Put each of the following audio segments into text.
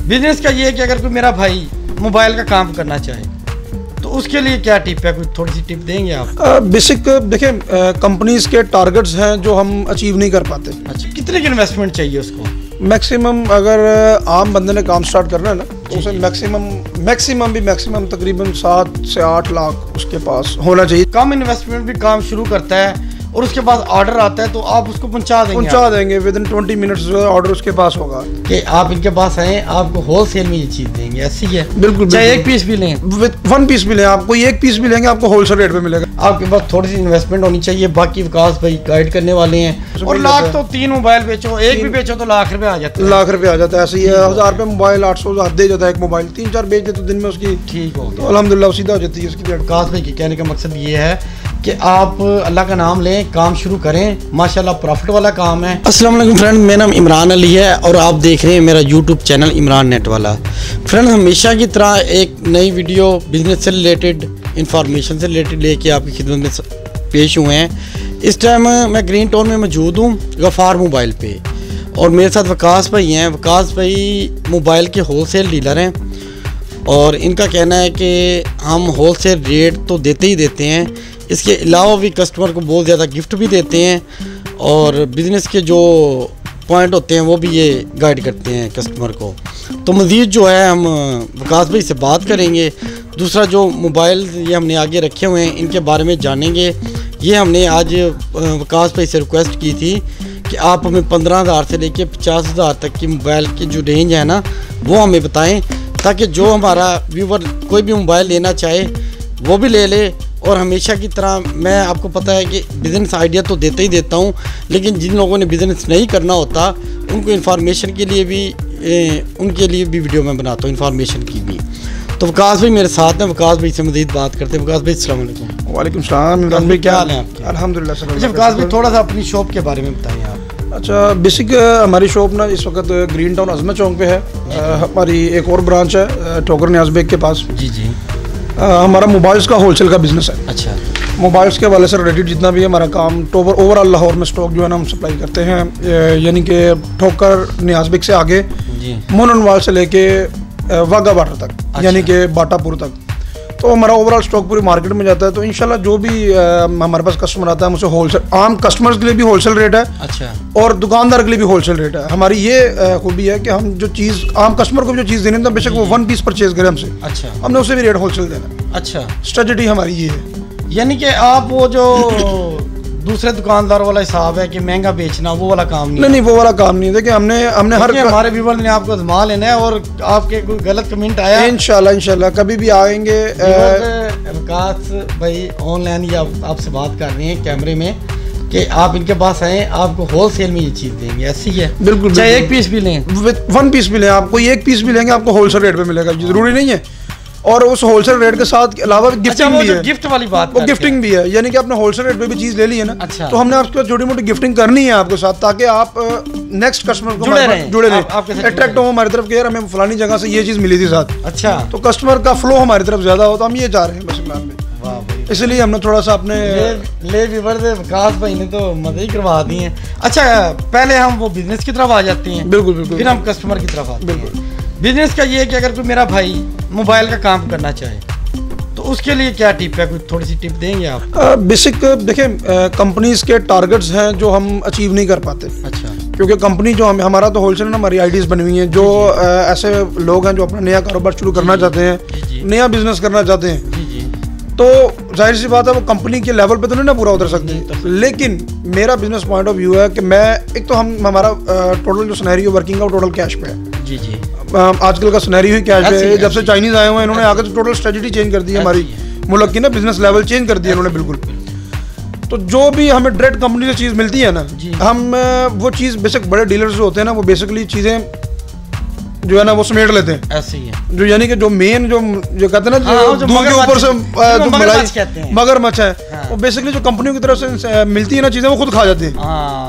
Business का ये है कि अगर कोई मेरा भाई मोबाइल का काम करना चाहे तो उसके लिए क्या टिप है, कोई थोड़ी सी टिप देंगे आप? बेसिक देखिए, कंपनीज के टारगेट्स हैं जो हम अचीव नहीं कर पाते। अच्छा, कितने की इन्वेस्टमेंट चाहिए उसको? मैक्सिमम अगर आम बंदे ने काम स्टार्ट करना है ना तो उसे मैक्सिमम तकरीबन 7 से 8 लाख उसके पास होना चाहिए। कम इन्वेस्टमेंट भी काम शुरू करता है और उसके बाद ऑर्डर आता है तो आप उसको पहुंचा देंगे विद इन 20 मिनट्स ऑर्डर उसके पास होगा कि आप इनके पास आए, आपको होलसेल में ये चीज़ देंगे। ऐसी है? बिल्कुल, चाहे एक पीस भी लें, वन पीस भी लें, आप कोई एक पीस भी लेंगे आपको होलसेल रेट पे मिलेगा। आपके पास थोड़ी सी इन्वेस्टमेंट होनी चाहिए। बाकी विकास भाई गाइड करने वाले हैं। और लाख तो 3 मोबाइल बेचो, एक भी बेचो तो लाख रुपए आ जाते हैं। लाख रुपए आ जाता है, ऐसे ही है। 1000 रुपये मोबाइल, 800 दे जाता है एक मोबाइल। 3-4 बेच दे तो दिन में उसकी ठीक हो तो अल्हम्दुलिल्लाह सीधा हो जाती है उसकी। विकास भाई के कहने का मकसद ये है कि आप अल्लाह का नाम लें, काम शुरू करें। माशाल्लाह प्रॉफिट वाला काम है। अस्सलाम वालेकुम फ्रेंड, मेरा नाम इमरान अली है और आप देख रहे हैं मेरा यूट्यूब चैनल इमरान नेट वाला। फ्रेंड, हमेशा की तरह एक नई वीडियो बिजनेस से रिलेटेड, इंफॉर्मेशन से रिलेटेड लेके आपकी खिदमत में पेश हुए हैं। इस टाइम मैं ग्रीन टाउन में मौजूद हूँ, गफ़ार मोबाइल पे, और मेरे साथ विकास भाई हैं। विकास भाई मोबाइल के होलसेल डीलर हैं और इनका कहना है कि हम होलसेल रेट तो देते ही देते हैं, इसके अलावा भी कस्टमर को बहुत ज़्यादा गिफ्ट भी देते हैं और बिज़नेस के जो पॉइंट होते हैं वो भी ये गाइड करते हैं कस्टमर को। तो मज़ीद जो है हम विकास भाई से बात करेंगे। दूसरा जो मोबाइल ये हमने आगे रखे हुए हैं इनके बारे में जानेंगे। ये हमने आज विकास भाई से रिक्वेस्ट की थी कि आप हमें 15,000 से लेके 50,000 तक की मोबाइल की जो रेंज है ना वो हमें बताएं, ताकि जो हमारा व्यूवर कोई भी मोबाइल लेना चाहे वो भी ले ले। और हमेशा की तरह मैं, आपको पता है कि बिज़नेस आइडिया तो देता ही देता हूँ, लेकिन जिन लोगों ने बिज़नेस नहीं करना होता उनको इन्फॉर्मेशन के लिए भी उनके लिए भी वीडियो मैं बनाता हूँ, इन्फॉर्मेशन की भी। तो विकास भाई मेरे साथ हैं, विकास भाई से मज़ीद बात करते हैं। विकास भाई अस्सलाम वालेकुम। वालेकुम सलाम। विकास भाई क्या हाल है आपके? अल्हम्दुलिल्लाह सर। अच्छा विकास भाई, थोड़ा सा अपनी शॉप के बारे में बताएं आप। अच्छा, बेसिक हमारी शॉप ना इस वक्त ग्रीन टाउन अजमा चौक पे है। हमारी एक और ब्रांच है ठोकर न्याज बेग के पास। जी। हमारा मोबाइल्स का होलसेल का बिजनेस है। अच्छा, मोबाइल्स के वाले से रिलेटेड जितना भी है हमारा काम, ओवरऑल लाहौर में स्टॉक जो है ना हम सप्लाई करते हैं, यानी कि ठोकर न्याज बेग से आगे मोननवाल से लेके वाघा बाटा तक। अच्छा। यानी कि बाटापुर तक। तो हमारा ओवरऑल स्टॉक पूरी मार्केट में जाता है। तो इंशाल्लाह जो भी हमारे पास कस्टमर आता है मुझसे होलसेल, आम कस्टमर्स के लिए भी होलसेल रेट है। अच्छा। और दुकानदार के लिए भी होलसेल रेट है। हमारी ये खूबी है कि हम जो चीज़ आम कस्टमर को जो चीज़ देनी है, बेशक वो 1 पीस परचेज करे हमसे, अच्छा, हमने उसे भी रेट होलसेल देना। अच्छा, स्ट्रेटजी हमारी ये है। यानी कि आप वो जो दूसरे दुकानदार वाला हिसाब है कि महंगा बेचना, वो वाला काम नहीं, वो वाला काम नहीं है। देखिए हमने हर हमारे व्यूअर ने आपको आजमा लेना है और आपके कोई गलत कमेंट आया, इंशाल्लाह कभी भी आएंगे। विकास भाई ऑनलाइन या आपसे बात कर रहे हैं कैमरे में कि आप इनके पास आए, आपको होलसेल में ये चीज़ देंगे। ऐसी है? बिल्कुल, चाहे एक पीस भी लें, 1 पीस भी लें, आप कोई एक पीस भी लेंगे आपको होलसेल रेट पे मिलेगा, जरूरी नहीं है। और उस होलसेल रेट के साथ अलावा गिफ्टिंग भी है। गिफ्ट वाली बात, वो गिफ्टिंग भी है, यानी कि आपने होलसेल रेट पे भी चीज़ ले ली है ना। अच्छा। तो हमने आपके छोटी मोटी गिफ्टिंग करनी है आपके साथ, ताकि आप नेक्स्ट कस्टमर को जुड़े रहें, अट्रैक्ट हो हमारी तरफ के यार हमें फलानी जगह से ये चीज़ मिली थी साथ। अच्छा। तो कस्टमर का फ्लो हमारी तरफ ज़्यादा हो, तो हम ये चाह रहे हैं बस इमरान भाई। इसलिए हमने थोड़ा सा अपने विकास भाई ने तो मदद ही करवा दी है। अच्छा, पहले हम वो बिजनेस की तरफ आ जाते हैं। बिल्कुल, फिर हम कस्टमर की तरफ आते हैं। बिल्कुल। बिजनेस का ये है कि अगर कोई मेरा भाई मोबाइल का काम करना चाहे तो उसके लिए क्या टिप है, कुछ थोड़ी सी टिप देंगे आप? बेसिक देखिए, कंपनीज के टारगेट्स हैं जो हम अचीव नहीं कर पाते। अच्छा। क्योंकि कंपनी जो हमारा तो होलसेल ना, हमारी आईडीज बनी हुई हैं। जो ऐसे लोग हैं जो अपना नया कारोबार शुरू करना चाहते हैं, नया बिजनेस करना चाहते हैं, तो जाहिर सी बात है वो कंपनी के लेवल पे तो नहीं ना पूरा उतर सकते। लेकिन मेरा बिजनेस पॉइंट ऑफ व्यू है कि मैं, एक तो हमारा टोटल जो सिनेरियो वर्किंग का वो टोटल कैश पे है। जी। आजकल का सिनेरियो ही कैश पे है। जब से चाइनीज आए हुए हैं इन्होंने आगे तो टोटल स्ट्रेटजी चेंज कर दी है, हमारी मुल्क की ना बिजनेस लेवल चेंज कर दिया इन्होंने बिल्कुल। तो जो भी हमें डायरेक्ट कंपनी से चीज़ मिलती है ना, हम वो चीज़ बेसिक बड़े डीलर्स जो होते हैं ना, वो बेसिकली चीज़ें जो है ना वो समेट लेते हैं। ऐसे ही है। जो यानी कि जो मेन जो कहते हैं ना, जो दूध के ऊपर से जो मलाई मगरमच्छ है, वो बेसिकली जो कंपनियों की तरफ से मिलती है ना चीज़ें, वो खुद खा जाते हैं।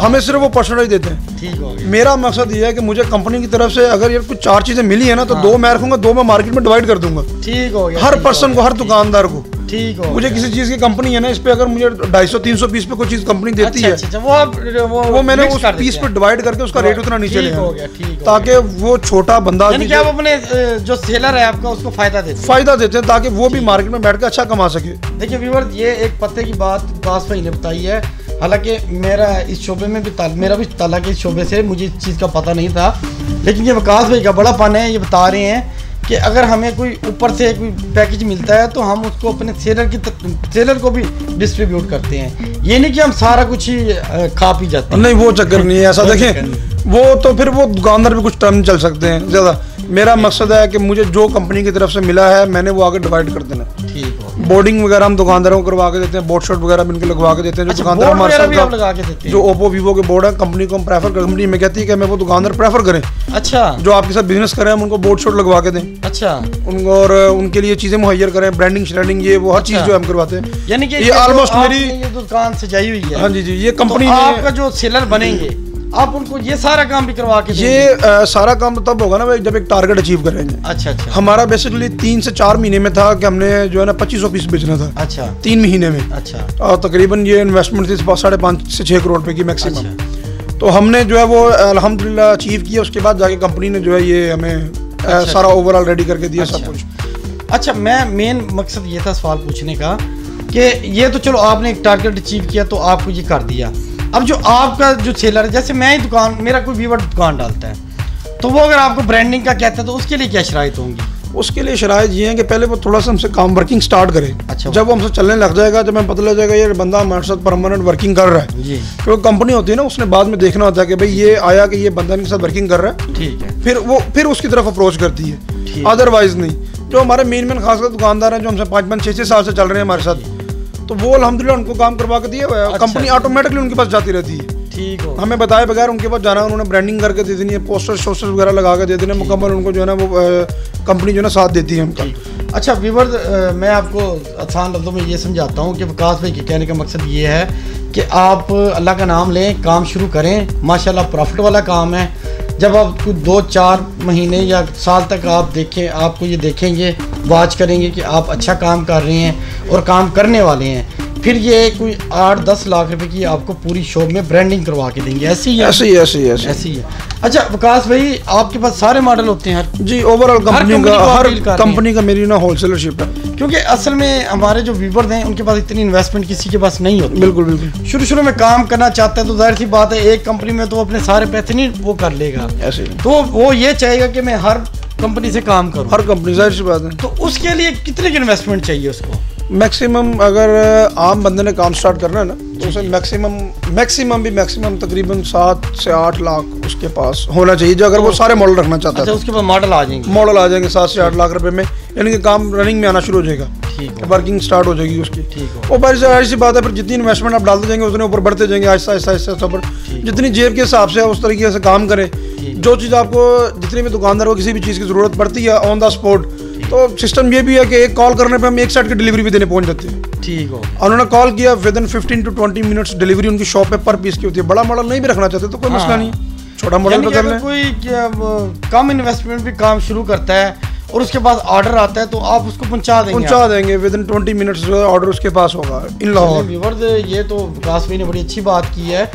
हमें सिर्फ वो परसेंटेज देते हैं। ठीक हो गया। मेरा मकसद ये है कि मुझे कंपनी की तरफ से अगर ये कुछ 4 चीज़ें मिली है ना, तो 2 मैं रखूंगा, 2 मैं मार्केट में डिवाइड कर दूंगा। ठीक हो गया। हर पर्सन को, हर दुकानदार को ठीक हो मुझे किसी चीज़ की कंपनी है ना, इस पे अगर मुझे 250-300 पीस पे कोई चीज़ कंपनी देती है, अच्छा, वो मैंने उस पीस पे डिवाइड करके उसका रेट उतना नीचे ले आया, ताकि वो छोटा बंदा यानी कि आप अपने जो सेलर है आपका उसको फायदा देते हैं ताकि वो भी मार्केट में बैठ कर अच्छा कमा सके। देखिए व्यूअर, ये एक पते की बात विकास भाई ने बताई है। हालांकि मेरा इस शोबे में भी मेरा भी ताल्लुक इस शोबे से, मुझे इस चीज़ का पता नहीं था, लेकिन ये विकास भाई का बड़ापन है। ये बता रहे हैं कि अगर हमें कोई ऊपर से कोई पैकेज मिलता है तो हम उसको अपने सेलर को भी डिस्ट्रीब्यूट करते हैं। ये नहीं कि हम सारा कुछ ही खा पी जाते हैं, नहीं वो चक्कर नहीं है ऐसा। देखें वो तो फिर वो दुकानदार भी कुछ टर्म चल सकते हैं ज़्यादा। मेरा मकसद है कि मुझे जो कंपनी की तरफ से मिला है मैंने वो आगे डिवाइड कर देना। ठीक है। बोर्डिंग वगैरह हम दुकानदारों को करवा के देते हैं, बोर्ड शॉट वगैरह भी इनके लगवा के देते हैं। जो दुकानदार हमारे साथ लगा के देते हैं, जो ओप्पो वीवो के बोर्ड है, कंपनी को हम प्रेफर कर, कंपनी में कहती है कि हमें वो दुकानदार प्रेफर करें। अच्छा, जो आपके साथ बिजनेस करें हम उनको बोर्ड शॉट लगवा के दें। अच्छा, उनको और उनके लिए चीज़ें मुहैया करें, ब्रांडिंग श्रेडिंग ये वो हर चीज़ जो हम करवाते हैं। यानी कि ये ऑलमोस्ट मेरी दुकान से जाई हुई है। हाँ जी जी, ये कंपनी आपका जो सेलर बनेंगे आप उनको ये सारा काम भी करवा के ये सारा काम तब होगा ना जब एक टारगेट अचीव करेंगे। अच्छा अच्छा। हमारा बेसिकली 3 से 4 महीने में था कि हमने जो है ना 2500 पीस बेचना था। अच्छा। 3 महीने में। अच्छा। और तकरीबन ये इन्वेस्टमेंट थी 5.5 से 6 करोड़ रुपए की मैक्सिमम। अच्छा। तो हमने जो है वो अल्हम्दुलिल्लाह अचीव किया। उसके बाद जाके कंपनी ने जो है ये हमें सारा ओवरऑल रेडी करके दिया सब कुछ। अच्छा, मैं मेन मकसद ये था सवाल पूछने का कि ये तो चलो आपने एक टारगेट अचीव किया तो आपको ये कर दिया। अब जो आपका जो सेलर है, जैसे मैं ही दुकान, मेरा कोई व्यूअर दुकान डालता है तो वो अगर आपको ब्रांडिंग का कहता है तो उसके लिए क्या शराइत होंगी? उसके लिए शराइत ये है कि पहले वो थोड़ा सा हमसे काम वर्किंग स्टार्ट करे। अच्छा। जब वो हमसे चलने लग जाएगा, जब हमें पता लग जाएगा ये बंदा हमारे साथ परमानेंट वर्किंग कर रहा है, क्योंकि कंपनी होती है ना, उसने बाद में देखना होता है कि भाई ये आया कि ये बंदा इनके साथ वर्किंग कर रहा है। ठीक है। फिर उसकी तरफ अप्रोच करती है, अदरवाइज नहीं। जो हमारे मेन खासकर दुकानदार हैं जो हमसे 5-5, 6-6 साल से चल रहे हैं हमारे साथ, तो वो अल्हम्दुलिल्लाह उनको काम करवा के दिया हुआ है। कंपनी ऑटोमेटिकली उनके पास जाती रहती है। ठीक हो। हमें बताए बगैर उनके पास जाना, उन्होंने ब्रांडिंग करके दे देनी है, पोस्टर शोस्टर वगैरह लगा के दे देने, मुकम्मल उनको जो है ना वो कंपनी जो है ना साथ देती है उनका। अच्छा व्यूअर्स, मैं आपको आसान लफ्ज़ों में ये समझाता हूँ कि विकास भाई के कहने का मकसद ये है कि आप अल्लाह का नाम लें, काम शुरू करें। माशाल्लाह प्रॉफिट वाला काम है। जब आप कुछ 2-4 महीने या साल तक आप देखें, आपको ये देखेंगे, वॉच करेंगे कि आप अच्छा काम कर रहे हैं और काम करने वाले हैं, फिर ये कोई 8-10 लाख रुपए की आपको पूरी शॉप में ब्रांडिंग करवा के देंगे। ऐसी ही है। अच्छा विकास भाई, आपके पास सारे मॉडल होते हैं? जी, ओवरऑल हर कंपनी का मेरी ना होलसेलरशिप है, क्योंकि असल में हमारे जो व्यूअर्स हैं उनके पास इतनी इन्वेस्टमेंट किसी के पास नहीं होती। बिल्कुल बिल्कुल। शुरू में काम करना चाहता है तो जाहिर सी बात है एक कंपनी में तो अपने सारे पैसे नहीं वो कर लेगा, ऐसे तो वो ये चाहेगा कि मैं हर कंपनी से काम करूं। हर कंपनी, जाहिर सी बात है। तो उसके लिए कितने की इन्वेस्टमेंट चाहिए उसको? मैक्सिमम अगर आम बंदे ने काम स्टार्ट करना है ना तो उसे मैक्सिमम तकरीबन 7 से 8 लाख उसके पास होना चाहिए, जो अगर वो सारे मॉडल रखना चाहता है। अच्छा, उसके बाद मॉडल आ जाएंगे 7 से 8 लाख रुपए में, यानी कि काम रनिंग में आना शुरू हो जाएगा, वर्किंग स्टार्ट हो जाएगी उसकी। वो बाहर सी बात है, फिर जितनी इन्वेस्टमेंट आप डालते जाएंगे उतने ऊपर बढ़ते जाएंगे, आहिस्ता पर जितनी जेब के हिसाब से उस तरीके से काम करें। जो चीज़ आपको, जितनी भी दुकानदार को किसी भी चीज़ की ज़रूरत पड़ती है ऑन द स्पॉट, तो सिस्टम ये भी है कि एक कॉल करने पे हम एक साइड की डिलीवरी भी देने पहुंच जाते हैं। ठीक हो। उन्होंने कॉल किया, with in 15 to 20 minutes delivery उनकी शॉप पे पर पीस की होती है। बड़ा मॉडल नहीं भी रखना चाहते तो कोई मसला नहीं, छोटा मॉडल पे कर लें। कोई कम इन्वेस्टमेंट भी काम शुरू करता है और उसके पास ऑर्डर आता है तो आप उसको पहुंचा देंगे विद इन 20 मिनट्स ऑर्डर उसके पास होगा इन लाहौर। ये तो विकास भाई ने बड़ी अच्छी बात की है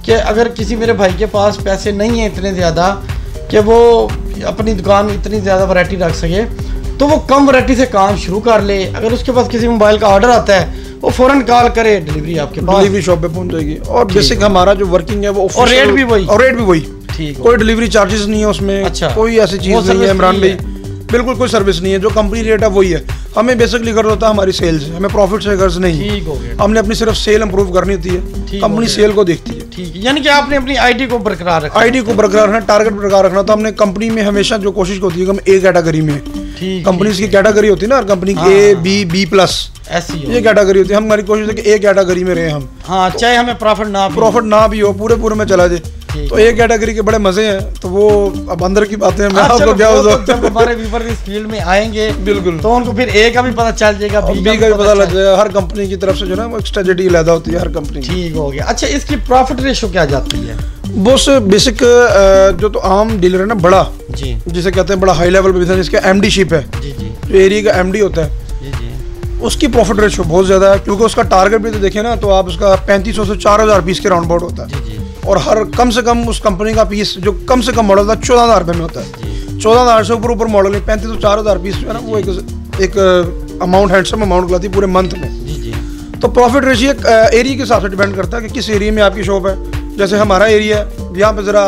कि अगर किसी मेरे भाई के पास पैसे नहीं है इतने ज़्यादा कि वो अपनी दुकान में इतनी ज़्यादा वैरायटी रख सके, तो वो कम वैरायटी से काम शुरू कर ले। अगर उसके पास किसी मोबाइल का ऑर्डर आता है वो फौरन कॉल करे, डिलीवरी आपके पास, डिलीवरी शॉप पे पहुंच जाएगी। और बेसिक हमारा जो वर्किंग है वो और रेट भी वही। ठीक, कोई डिलीवरी चार्जेस नहीं है उसमें। अच्छा, कोई ऐसी चीज़ नहीं है इमरान भाई, बिल्कुल कोई सर्विस नहीं है। जो कंपनी रेट है वही है। हमें बेसिकली गर्ज होता है हमारी सेल से, हमें प्रॉफिट से गर्ज नहीं। ठीक हो गया। हमने अपनी सिर्फ सेल इंप्रूव करनी होती है, कंपनी सेल को देखती है। ठीक है, यानी कि आपने अपनी आईडी को बरकरार रखना, टारगेट बरकरार रखना। तो हमने कंपनी में हमेशा जो कोशिश होती है कि हम ए कैटेगरी में, कंपनी की कैटेगरी होती है ना, कंपनी की ए बी प्लस ऐसी ये कैटेगरी होती है। हमारी कोशिश है कि ए कैटेगरी में रहे हम। हाँ, चाहे हमें प्रॉफिट ना भी हो, पूरे में चला जाए। तो एक कैटेगरी के बड़े मजे हैं, तो वो अब अंदर की बातें हैं। मैं आपको क्या जब हमारे व्यूअर इस फील्ड में आएंगे बिल्कुल, तो उनको फिर ए का भी पता चल जाएगा, बी का भी पता लग जाएगा। हर कंपनी की तरफ से जो ना वो स्ट्रेटजी अलग होती है हर कंपनी। ठीक हो गया। अच्छा, इसकी प्रॉफिट रेशो क्या जाती है? बस बेसिक जो तो आम डीलर है ना, बड़ा जी, जिसे कहते हैं बड़ा हाई लेवल बिजनेस, जिसका एमडी शिप है जी, जो एरिया का एमडी होता है, उसकी प्रॉफिट रेशो बहुत ज़्यादा है, क्योंकि उसका टारगेट भी तो देखें ना, तो आप उसका 3500 से 4000 पीस के राउंड अबाउट होता है। और हर कम से कम उस कंपनी का पीस जो कम से कम मॉडल था 14,000 रुपये में होता है। 14,000 से ऊपर मॉडल में 35 से 4000 पीस जो है ना, वो एक अमाउंट, हैंडसम अमाउंट लाती है पूरे मंथ में। तो प्रॉफिट रेशियो एक एरिया के हिसाब से डिपेंड करता है कि किस एरिया में आपकी शॉप है। जैसे हमारा एरिया है, यहाँ पे ज़रा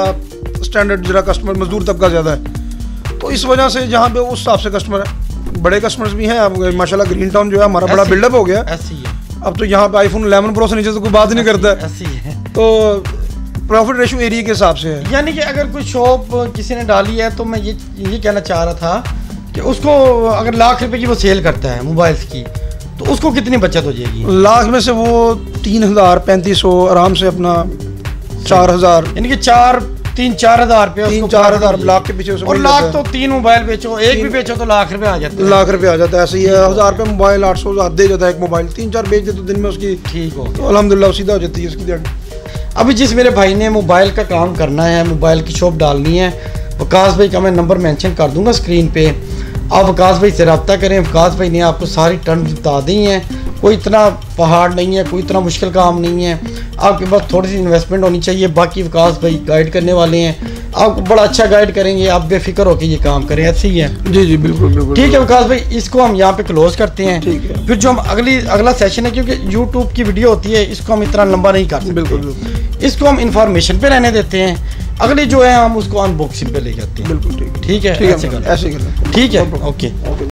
स्टैंडर्ड ज़रा कस्टमर मजदूर तबका ज़्यादा है, तो इस वजह से जहाँ पे उस हिसाब से कस्टमर है। बड़े कस्टमर्स भी हैं। अब माशाल्लाह ग्रीन टाउन जो है हमारा बड़ा बिल्डअप हो गया। अब तो यहाँ पे आईफोन 11 प्रो से नीचे तो कोई बात नहीं करता है। तो प्रॉफिट रेशियो एरिया के हिसाब से है। यानी कि अगर कोई शॉप किसी ने डाली है, तो मैं ये कहना चाह रहा था कि उसको अगर लाख रुपए की वो सेल करता है मोबाइल्स की, तो उसको कितनी बचत हो जाएगी? लाख में से वो 3000 3500 आराम से अपना 4000, यानी कि 3-4 रुपये 3-4 लाख के पीछे। और लाख तो 3 मोबाइल बेचो, एक भी बेचो तो लाख रुपए आ जाते हैं। लाख रुपए आ जाता है। ऐसे ही है, 1000 रुपये मोबाइल 800 दे जाता है एक मोबाइल। 3-4 बेच दे तो दिन में उसकी ठीक हो, तो अल्हम्दुलिल्लाह सीधा हो जाती है उसकी दिहाड़ी। अभी जिस मेरे भाई ने मोबाइल का काम करना है, मोबाइल की शॉप डालनी है, वकास भाई का मैं नंबर मेंशन कर दूंगा स्क्रीन पे। आप वकास भाई से रब्ता करें। वकास भाई ने आपको सारी टर्म्स बता दी हैं। कोई इतना पहाड़ नहीं है, कोई इतना मुश्किल काम नहीं है। आपके पास थोड़ी सी इन्वेस्टमेंट होनी चाहिए। बाकी वकास भाई गाइड करने वाले हैं, आपको बड़ा अच्छा गाइड करेंगे। आप बेफिक्र होकर ये काम करें। ऐसे ही है। जी जी बिल्कुल बिल्कुल। ठीक है वकास भाई, इसको हम यहाँ पे क्लोज करते हैं। ठीक है। फिर जो हम अगला सेशन है, क्योंकि यूट्यूब की वीडियो होती है, इसको हम इतना लंबा नहीं कर सकते। बिल्कुल बिल्कुल। इसको हम इंफॉर्मेशन पे रहने देते हैं। अगली जो है हम उसको अनबॉक्सिंग पे ले जाते हैं। बिल्कुल ठीक है। ठीक है, ऐसे ऐसे ठीक है, ओके।